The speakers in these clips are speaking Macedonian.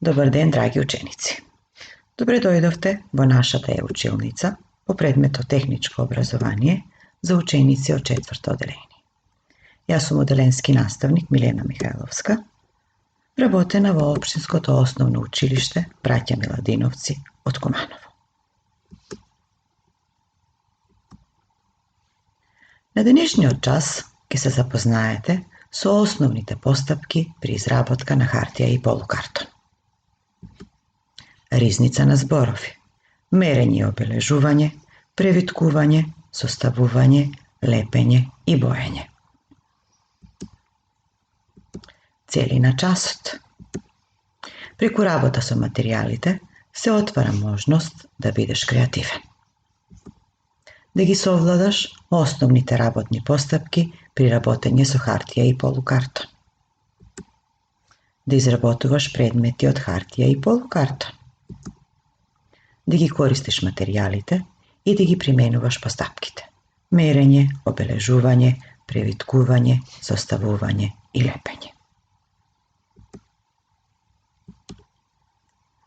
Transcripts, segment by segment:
Добар ден, драги ученици. Добре дојдовте во нашата училница по предметот техничко образование за ученици од 4-то оделение. Јас сум оделенски наставник Милена Михајловска, работена во Општинското основно училиште Браќа Миладиновци од Куманово. На денешниот час ќе се запознаете со основните постапки при изработка на хартија и полукартон. Ризница на зборови, мерење и обележување, превиткување, составување, лепење и боење. Цели на часот. Преку работа со материјалите се отвара можност да бидеш креативен. Да ги совладаш основните работни постапки при работење со хартија и полукартон. Да изработуваш предмети од хартија и полукартон. Да ги користиш материјалите и да ги применуваш постапките. Мерење, обележување, превиткување, составување и лепење.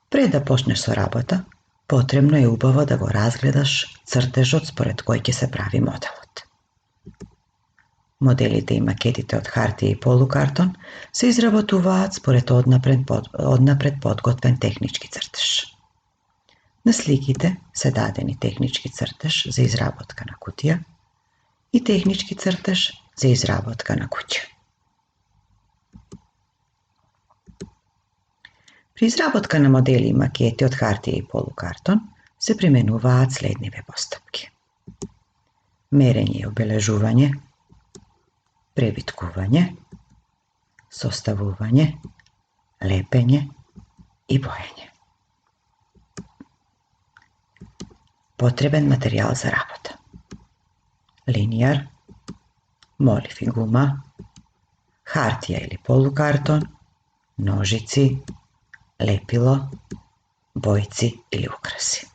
Пред да почнеш со работа, потребно е убаво да го разгледаш цртежот според кој ќе се прави моделот. Моделите и макетите од хартија и полукартон се изработуваат според однапред подготвен технички цртеж. На сликите се дадени технички цртеж за изработка на кутија и технички цртеж за изработка на куќа. При изработка на модели и макети од хартија и полукартон се применуваат следниве постапки. Мерење и обележување, превиткување, составување, лепење и боење. Потребен материјал за работа. Линијар, молив и гума, хартија или полукартон, ножици, лепило, бојци или украси.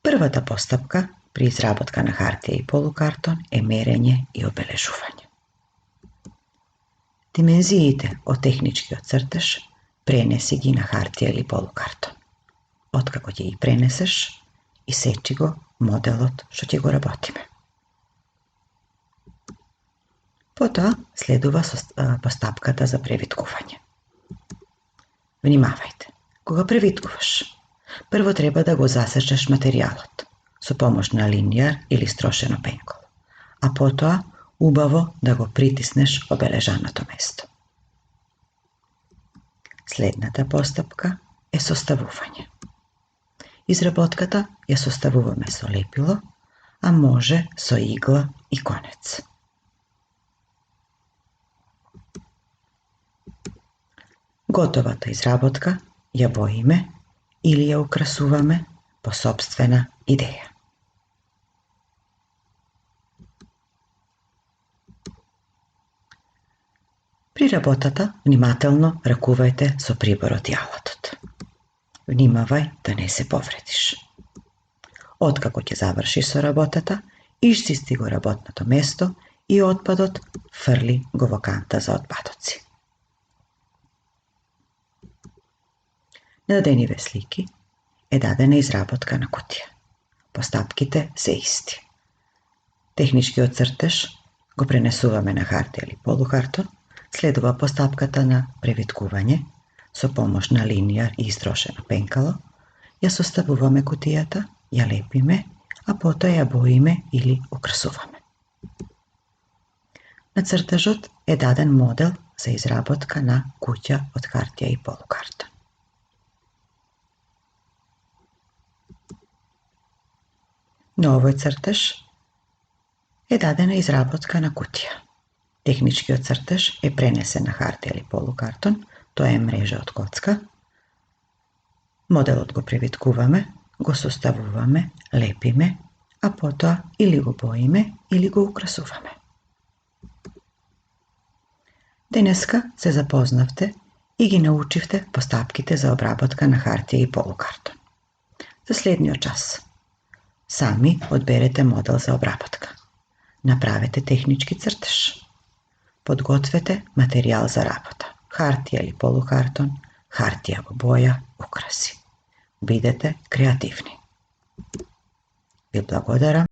Првата постапка при изработка на хартија и полукартон е мерење и обележување. Димензиите од техничкиот цртеж пренеси ги на хартија или полукартон. Откако ќе ги пренесеш, исечи го моделот што ќе го работиме. Потоа следува постапката за превиткување. Внимавајте, кога превиткуваш, прво треба да го засечеш материјалот со помош на линијар или строшено пенколо, а потоа убаво да го притиснеш обележаното место. Следната постапка е составување. Изработката ја составуваме со лепило, а може со игла и конец. Готовата изработка ја боиме или ја украсуваме по сопствена идеја. При работата внимателно ракувајте со приборот и алатот. Внимавај да не се повредиш. Откако ќе завршиш со работата, исчисти го работното место и отпадот фрли го во канта за отпадоци. На дадениве слики е дадена изработка на кутија. Постапките се исти. Техничкиот цртеж го пренесуваме на хартија или полукартон, следува постапката на превиткување, со помош на линијар и истрошено пенкало, ја составуваме кутијата, ја лепиме, а потоа ја боиме или украсуваме. На цртежот е даден модел за изработка на куќа од хартија и полукартон. На овој цртеж е дадена изработка на кутија. Техничкиот цртеж е пренесен на хартија или полукартон, тоа е мрежа од коцка. Моделот го превиткуваме, го составуваме, лепиме, а потоа или го боиме, или го украсуваме. Денеска се запознавте и ги научивте постапките за обработка на хартија и полукартон. За следниот час сами одберете модел за обработка. Направете технички цртеж. Подгответе материјал за работа. Хартија или полукартон, хартијава боја, украси. Бидете креативни. Ви благодарам.